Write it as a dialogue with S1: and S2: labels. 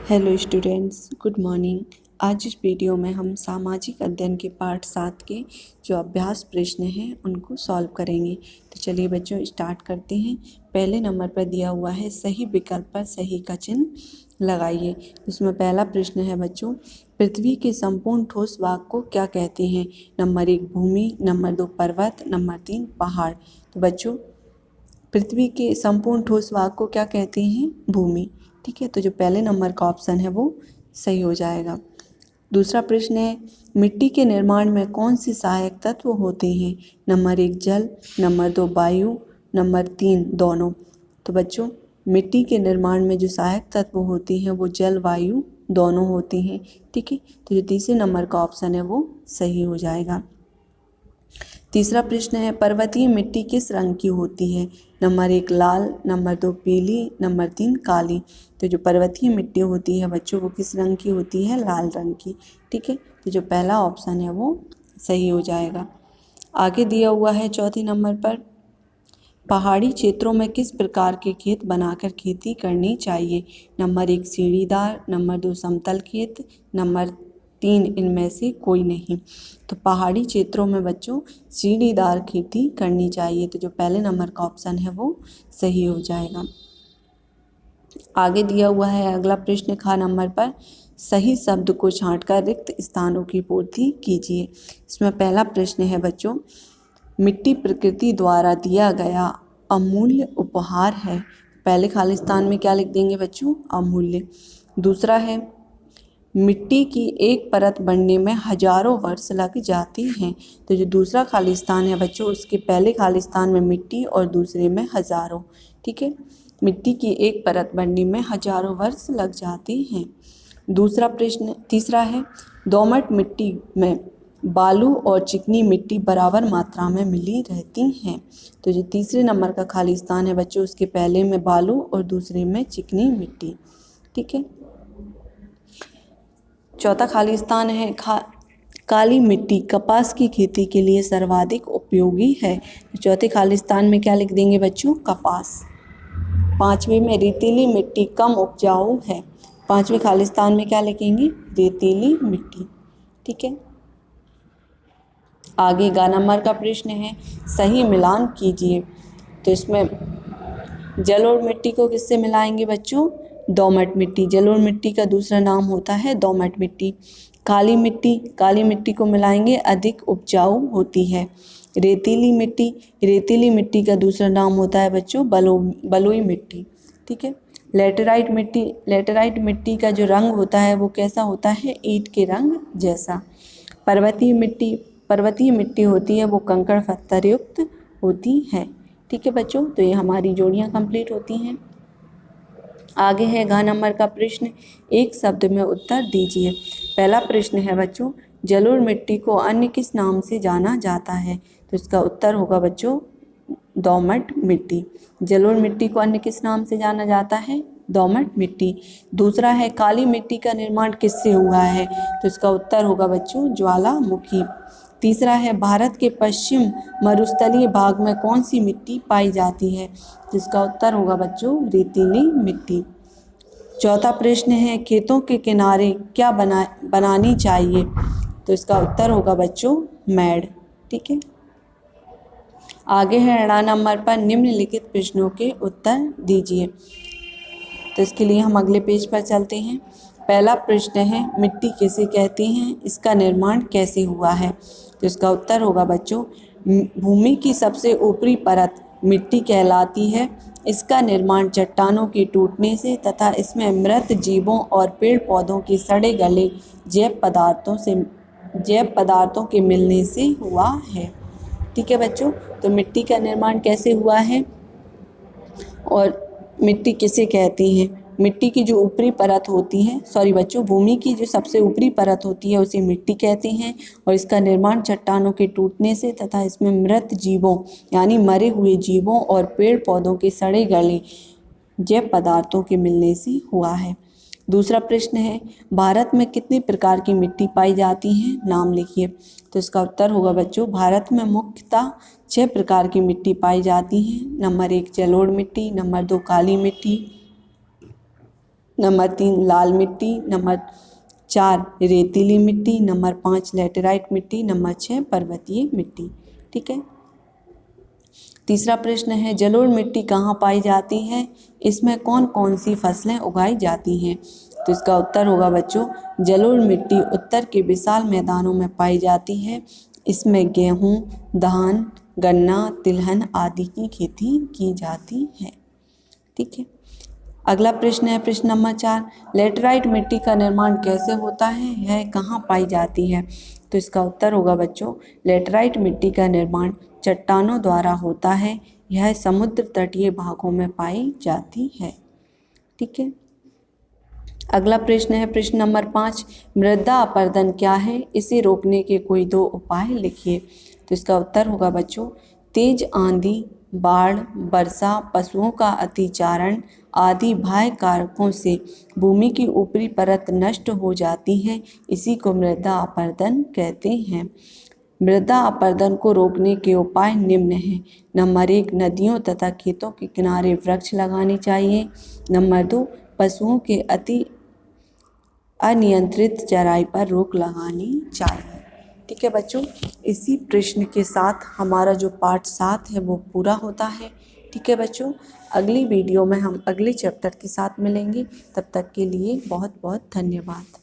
S1: Hello students, good morning. आज इस video में हम सामाजिक अध्ययन के पाठ 7 के जो अभ्यास प्रश्न हैं उनको सॉल्व करेंगे। तो चलिए बच्चों स्टार्ट करते हैं। पहले नंबर पर दिया हुआ है सही विकल्प पर सही का चिन्ह लगाइए। इसमें पहला प्रश्न है बच्चों, पृथ्वी के संपूर्ण ठोस भाग को क्या कहते हैं? नंबर 1 भूमि, नंबर 2 पर्वत, नंबर 3 पहाड़। तो बच्चों पृथ्वी के संपूर्ण ठोस भाग को क्या कहते हैं? भूमि। ठीक है, तो जो पहले नंबर का ऑप्शन है वो सही हो जाएगा। दूसरा प्रश्न है, मिट्टी के निर्माण में कौन से सहायक तत्व होते हैं? नंबर 1 जल, नंबर 2 वायु, नंबर 3 दोनों। तो बच्चों मिट्टी के निर्माण में जो सहायक तत्व होते हैं वो जल वायु दोनों होते हैं। ठीक है, तो जो तीसरे नंबर का ऑप्शन है वो सही हो जाएगा। तीसरा प्रश्न है, पर्वतीय मिट्टी किस रंग की होती है? नंबर 1 लाल, नंबर 2 पीली, नंबर 3 काली। तो जो पर्वतीय मिट्टी होती है बच्चों वो किस रंग की होती है? लाल रंग की। ठीक है, तो जो पहला ऑप्शन है वो सही हो जाएगा। आगे दिया हुआ है चौथे नंबर पर, पहाड़ी क्षेत्रों में किस प्रकार के खेत बनाकर खेती करनी चाहिए? नंबर 1 सीढ़ीदार, नंबर 2 समतल खेत, नंबर 3 इनमें से कोई नहीं। तो पहाड़ी क्षेत्रों में बच्चों सीढ़ीदार खेती करनी चाहिए। तो जो पहले नंबर का ऑप्शन है वो सही हो जाएगा। आगे दिया हुआ है अगला प्रश्न खा नंबर पर, सही शब्द को छांटकर रिक्त स्थानों की पूर्ति कीजिए। इसमें पहला प्रश्न है बच्चों, मिट्टी प्रकृति द्वारा दिया गया अमूल्य उपहार है। पहले खालिस्तान में क्या लिख देंगे बच्चों? अमूल्य। दूसरा है, मिट्टी की एक परत बनने में हजारों वर्ष लग जाते हैं। तो जो दूसरा खालिस्तान है बच्चों उसके पहले खालिस्तान में मिट्टी और दूसरे में हजारों। ठीक है, मिट्टी की एक परत बनने में हजारों वर्ष लग जाते हैं। दूसरा प्रश्न तीसरा है, दोमट मिट्टी में बालू और चिकनी मिट्टी बराबर मात्रा में मिली रहती हैं। तो जो तीसरे नंबर का खालिस्तान है बच्चों उसके पहले में बालू और दूसरे में चिकनी मिट्टी। ठीक है, चौथा खालिस्तान है काली मिट्टी कपास की खेती के लिए सर्वाधिक उपयोगी है। तो चौथे खालिस्तान में क्या लिख देंगे बच्चों? कपास। पांचवे में रेतीली मिट्टी कम उपजाऊ है। पांचवें खालिस्तान में क्या लिखेंगे? रेतीली मिट्टी। ठीक है, आगे गा नंबर का प्रश्न है, सही मिलान कीजिए। तो इसमें जल और मिट्टी को किससे मिलाएंगे बच्चों? दोमट मिट्टी। जल और मिट्टी का दूसरा नाम होता है दोमट मिट्टी। काली मिट्टी को मिलाएंगे, अधिक उपजाऊ होती है। रेतीली मिट्टी का दूसरा नाम होता है बच्चों बलुई मिट्टी। ठीक है, लेटेराइट मिट्टी का जो रंग होता है वो कैसा होता है? ईंट के रंग जैसा। पर्वतीय मिट्टी होती है वो कंकड़ पत्थर युक्त होती है। ठीक है बच्चों, तो ये हमारी जोड़ियाँ कंप्लीट होती हैं। आगे है घ नंबर का प्रश्न, एक शब्द में उत्तर दीजिए। पहला प्रश्न है बच्चों, जलोढ़ मिट्टी को अन्य किस नाम से जाना जाता है? तो इसका उत्तर होगा बच्चों दोमट मिट्टी। जलोढ़ मिट्टी को अन्य किस नाम से जाना जाता है? दोमट मिट्टी। दूसरा है, काली मिट्टी का निर्माण किससे हुआ है? तो इसका उत्तर होगा बच्चों ज्वालामुखी। तीसरा है, भारत के पश्चिम मरुस्थलीय भाग में कौन सी मिट्टी पाई जाती है? जिसका उत्तर होगा बच्चों रेतीली मिट्टी। चौथा प्रश्न है, खेतों के किनारे क्या बनानी चाहिए? तो इसका उत्तर होगा बच्चों मैड़। ठीक है, आगे है अड़ा नंबर पर, निम्नलिखित प्रश्नों के उत्तर दीजिए। तो इसके लिए हम अगले पेज पर चलते हैं। पहला प्रश्न है, मिट्टी किसे कहते हैं? इसका निर्माण कैसे हुआ है? तो इसका उत्तर होगा बच्चों भूमि की सबसे ऊपरी परत मिट्टी कहलाती है। इसका निर्माण चट्टानों के टूटने से तथा इसमें मृत जीवों और पेड़ पौधों के सड़े गले जैव पदार्थों के मिलने से हुआ है। ठीक है बच्चों, तो मिट्टी का निर्माण कैसे हुआ है और मिट्टी किसे कहते हैं? मिट्टी की जो ऊपरी परत होती है, भूमि की जो सबसे ऊपरी परत होती है उसे मिट्टी कहते हैं और इसका निर्माण चट्टानों के टूटने से तथा इसमें मृत जीवों यानी मरे हुए जीवों और पेड़ पौधों के सड़े गले जैव पदार्थों के मिलने से हुआ है। दूसरा प्रश्न है, भारत में कितने प्रकार की मिट्टी पाई जाती है? नाम लिखिए। तो इसका उत्तर होगा बच्चों भारत में मुख्यतः 6 प्रकार की मिट्टी पाई जाती हैं। नंबर 1 जलोढ़ मिट्टी, नंबर 2 काली मिट्टी, नंबर 3 लाल मिट्टी, नंबर 4 रेतीली मिट्टी, नंबर 5 लैटेराइट मिट्टी, नंबर 6 पर्वतीय मिट्टी। ठीक है। तीसरा प्रश्न है जलोढ़ मिट्टी कहाँ पाई जाती है, इसमें कौन कौन सी फसलें उगाई जाती हैं। तो इसका उत्तर होगा बच्चों जलोढ़ मिट्टी उत्तर के विशाल मैदानों में पाई जाती है। इसमें गेहूँ, धान, गन्ना, तिलहन आदि की खेती की जाती है। ठीक है। अगला प्रश्न है प्रश्न नंबर 4 लैटेराइट मिट्टी का निर्माण कैसे होता है, यह कहाँ पाई जाती है। तो इसका उत्तर होगा बच्चों लैटेराइट मिट्टी का निर्माण चट्टानों द्वारा होता है। यह समुद्र तटीय भागों में पाई जाती है। ठीक है। अगला प्रश्न है प्रश्न नंबर 5 मृदा अपरदन क्या है, इसे रोकने के कोई 2 उपाय लिखिए। तो इसका उत्तर होगा बच्चों तेज आंधी, बाढ़, वर्षा, पशुओं का अतिचारण आदि बाह्य कारकों से भूमि की ऊपरी परत नष्ट हो जाती है, इसी को मृदा अपरदन कहते हैं। मृदा अपरदन को रोकने के उपाय निम्न हैं। नंबर 1 नदियों तथा खेतों के किनारे वृक्ष लगाने चाहिए। नंबर 2 पशुओं के अनियंत्रित चराई पर रोक लगानी चाहिए। ठीक है बच्चों, इसी प्रश्न के साथ हमारा जो पार्ट 7 है वो पूरा होता है। ठीक है बच्चों, अगली वीडियो में हम अगले चैप्टर के साथ मिलेंगे। तब तक के लिए बहुत बहुत धन्यवाद।